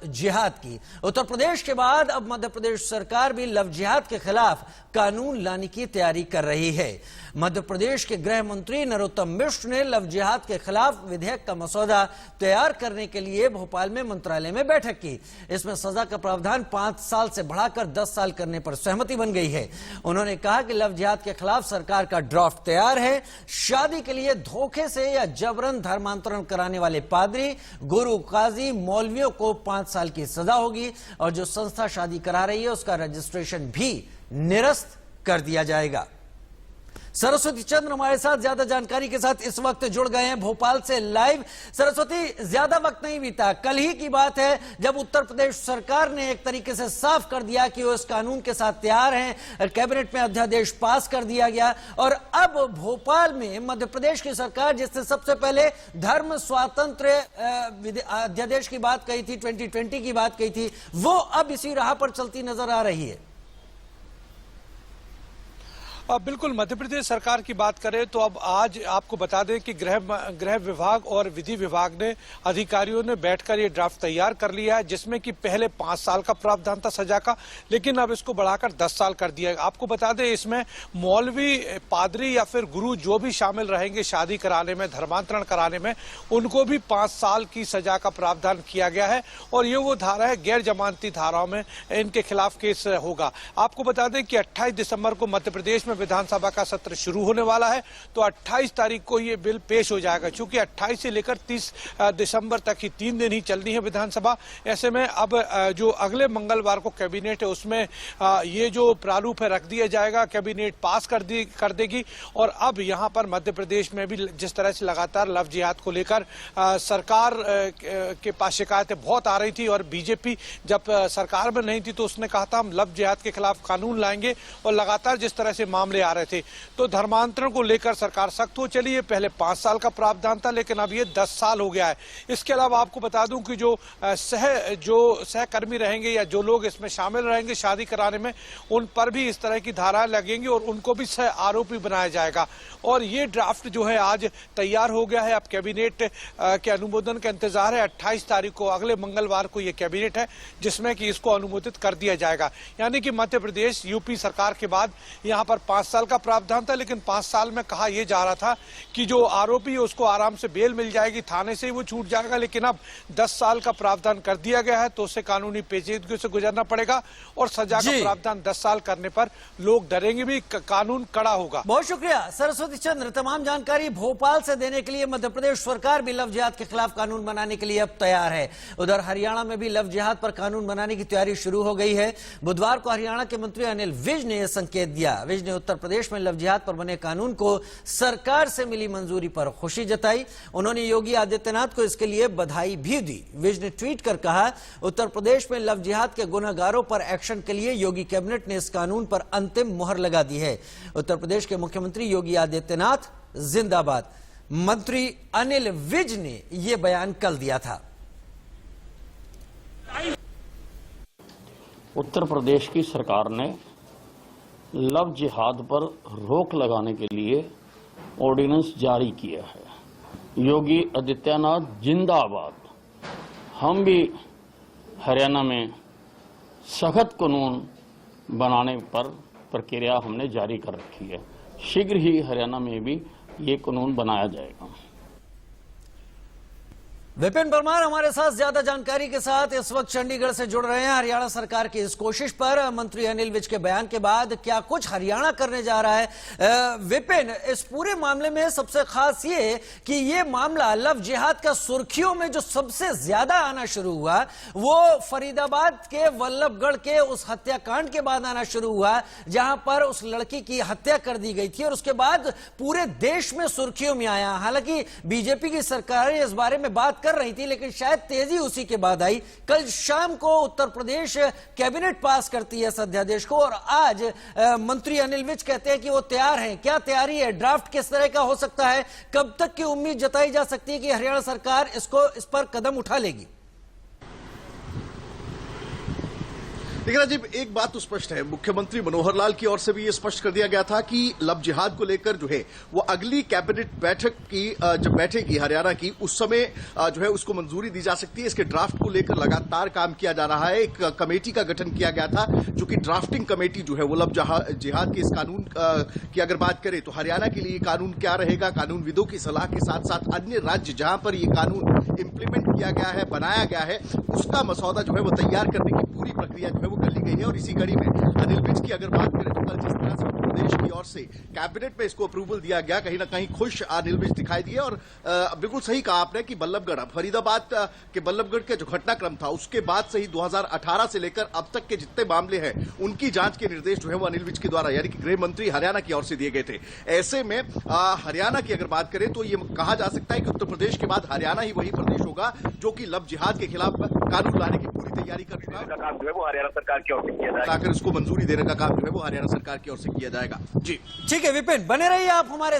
जिहाद की। उत्तर प्रदेश के बाद अब मध्य प्रदेश सरकार भी लव जिहाद के खिलाफ कानून लाने की तैयारी कर रही है। मध्य प्रदेश के गृह मंत्री नरोत्तम मिश्र ने लव जिहाद के खिलाफ विधेयक का मसौदा तैयार करने के लिए भोपाल में मंत्रालय में बैठक की। इसमें सजा का प्रावधान 5 साल से बढ़ाकर 10 साल करने पर सहमति बन गई है। उन्होंने कहा कि लव जिहाद के खिलाफ सरकार का ड्राफ्ट तैयार है। शादी के लिए धोखे से या जबरन धर्मांतरण कराने वाले पादरी, गुरु, काजी, मौलवियों को 5 साल की सजा होगी और जो संस्था शादी करा रही है उसका रजिस्ट्रेशन भी निरस्त कर दिया जाएगा। सरस्वती चंद्र हमारे साथ ज्यादा जानकारी के साथ इस वक्त जुड़ गए हैं भोपाल से लाइव। सरस्वती, ज्यादा वक्त नहीं बीता, कल ही की बात है जब उत्तर प्रदेश सरकार ने एक तरीके से साफ कर दिया कि वो इस कानून के साथ तैयार हैं। कैबिनेट में अध्यादेश पास कर दिया गया और अब भोपाल में मध्य प्रदेश की सरकार, जिसने सबसे पहले धर्म स्वातंत्र अध्यादेश की बात कही थी, 2020 की बात कही थी, वो अब इसी राह पर चलती नजर आ रही है। बिल्कुल, मध्य प्रदेश सरकार की बात करें तो अब आज आपको बता दें कि गृह विभाग और विधि विभाग ने अधिकारियों ने बैठकर ये ड्राफ्ट तैयार कर लिया है, जिसमें कि पहले 5 साल का प्रावधान था सजा का, लेकिन अब इसको बढ़ाकर 10 साल कर दिया है। आपको बता दें इसमें मौलवी, पादरी या फिर गुरु जो भी शामिल रहेंगे शादी कराने में, धर्मांतरण कराने में, उनको भी 5 साल की सजा का प्रावधान किया गया है। और ये वो धारा है, गैर जमानती धाराओं में इनके खिलाफ केस होगा। आपको बता दें कि 28 दिसंबर को मध्य प्रदेश में विधानसभा का सत्र शुरू होने वाला है, तो 28 तारीख को ये बिल पेश हो जाएगा। चूंकि 28 से लेकर 30 दिसंबर तक ही 3 दिन ही चलनी है विधानसभा। ऐसे में अब जो अगले मंगलवार को कैबिनेट है उसमें ये जो प्रारूप है रख दिया जाएगा, कैबिनेट पास कर देगी। और अब यहाँ पर मध्य प्रदेश में भी जिस तरह से लगातार लव जिहाद को लेकर सरकार के पास शिकायतें बहुत आ रही थी और बीजेपी जब सरकार में नहीं थी तो उसने कहा था हम लव जिहाद के खिलाफ कानून लाएंगे, और लगातार जिस तरह से मामले आ रहे थे तो धर्मांतरण को लेकर सरकार सख्त हो चली है। पहले 5 साल का प्रावधान था, लेकिन अब ये 10 साल हो गया है। इसके अलावा आपको बता दूं कि जो सहकर्मी रहेंगे या जो लोग इसमें शामिल रहेंगे शादी कराने में, उन पर भी इस तरह की धाराएं लगेंगी और उनको भी सह आरोपी बनाया जाएगा। और ये ड्राफ्ट जो है आज तैयार हो गया है। अब कैबिनेट के अनुमोदन का इंतजार है। 28 तारीख को, अगले मंगलवार को ये कैबिनेट है जिसमें कि इसको अनुमोदित कर दिया जाएगा। यानी कि मध्य प्रदेश यूपी सरकार के बाद यहाँ पर 5 साल का प्रावधान था, लेकिन 5 साल में कहा यह जा रहा था कि जो आरोपी है उसको आराम से बेल मिल जाएगी, थाने से ही वो छूट जाएगा। लेकिन अब 10 साल का प्रावधान कर दिया गया है तो उसे कानूनी पेचीदगी से गुजरना पड़ेगा और सजा का प्रावधान 10 साल करने पर लोग डरेंगे भी, कानून कड़ा होगा। बहुत शुक्रिया सरस्वती चंद्र, तमाम जानकारी भोपाल से देने के लिए। मध्य प्रदेश सरकार भी लव जिहाद के खिलाफ कानून बनाने के लिए अब तैयार है। उधर हरियाणा में भी लव जिहाद पर कानून बनाने की तैयारी शुरू हो गई है। बुधवार को हरियाणा के मंत्री अनिल विज ने यह संकेत दिया। विज ने उत्तर प्रदेश में लव जिहाद पर बने कानून को सरकार से मिली मंजूरी पर खुशी जताई। उन्होंने योगी आदित्यनाथ को इसके लिए बधाई भी दी। विज ने ट्वीट कर कहा, उत्तर प्रदेश में लव जिहाद के गुनहगारों पर एक्शन के लिए योगी कैबिनेट ने इस कानून पर अंतिम मुहर लगा दी है। उत्तर प्रदेश के मुख्यमंत्री योगी आदित्यनाथ जिंदाबाद। मंत्री अनिल विज ने यह बयान कल दिया था। उत्तर प्रदेश की सरकार ने लव जिहाद पर रोक लगाने के लिए ऑर्डिनेंस जारी किया है। योगी आदित्यनाथ जिंदाबाद। हम भी हरियाणा में सख्त कानून बनाने पर प्रक्रिया हमने जारी कर रखी है। शीघ्र ही हरियाणा में भी ये कानून बनाया जाएगा। विपिन परमार हमारे साथ ज्यादा जानकारी के साथ इस वक्त चंडीगढ़ से जुड़ रहे हैं। हरियाणा सरकार की इस कोशिश पर मंत्री अनिल विज के बयान के बाद क्या कुछ हरियाणा करने जा रहा है? विपिन, इस पूरे मामले में सबसे खास ये कि ये मामला लव जिहाद का सुर्खियों में जो सबसे ज्यादा आना शुरू हुआ वो फरीदाबाद के वल्लभगढ़ के उस हत्याकांड के बाद आना शुरू हुआ, जहां पर उस लड़की की हत्या कर दी गई थी और उसके बाद पूरे देश में सुर्खियों में आया। हालांकि बीजेपी की सरकार इस बारे में बात कर रही थी, लेकिन शायद तेजी उसी के बाद आई। कल शाम को उत्तर प्रदेश कैबिनेट पास करती है इस अध्यादेश को और आज मंत्री अनिल विज कहते हैं कि वो तैयार हैं। क्या तैयारी है? ड्राफ्ट किस तरह का हो सकता है? कब तक की उम्मीद जताई जा सकती है कि हरियाणा सरकार इस पर कदम उठा लेगी? लेकिन राजीव, एक बात तो स्पष्ट है, मुख्यमंत्री मनोहर लाल की ओर से भी ये स्पष्ट कर दिया गया था कि लव जिहाद को लेकर जो है वो अगली कैबिनेट बैठक की जब बैठेगी हरियाणा की, उस समय जो है उसको मंजूरी दी जा सकती है। इसके ड्राफ्ट को लेकर लगातार काम किया जा रहा है। एक कमेटी का गठन किया गया था, जो कि ड्राफ्टिंग कमेटी जो है वो लव जिहाद के इस कानून की अगर बात करें तो हरियाणा के लिए कानून क्या रहेगा, कानूनविदों की सलाह के साथ साथ अन्य राज्य जहां पर ये कानून इंप्लीमेंट किया गया है, बनाया गया है, उसका मसौदा जो है वो तैयार करने की पूरी प्रक्रिया जो है वो कर ली गई है। और इसी कड़ी में अनिल विज की अगर बात करें तो कल जिस तरह से उत्तर प्रदेश की ओर से कैबिनेट में इसको अप्रूवल दिया गया, कहीं ना कहीं खुश अनिल विज दिखाई दिए। और बिल्कुल सही कहा आपने कि बल्लभगढ़, फरीदाबाद के बल्लभगढ़ का जो घटनाक्रम था उसके बाद से ही 2018 से लेकर अब तक के जितने मामले हैं उनकी जांच के निर्देश जो है वो अनिल विज के द्वारा यानी कि गृह मंत्री हरियाणा की ओर से दिए गए थे। ऐसे में हरियाणा की अगर बात करें तो ये कहा जा सकता है कि उत्तर प्रदेश के बाद हरियाणा ही वही प्रदेश होगा जो कि लव जिहाद के खिलाफ कानून लाने की पूरी तैयारी कर चुका है। काम जो है वो हरियाणा सरकार की ओर से किया जाएगा, लाकर उसको मंजूरी देने का काम जो है वो हरियाणा सरकार की ओर से किया जाएगा। जी ठीक है विपिन, बने रहिए आप हमारे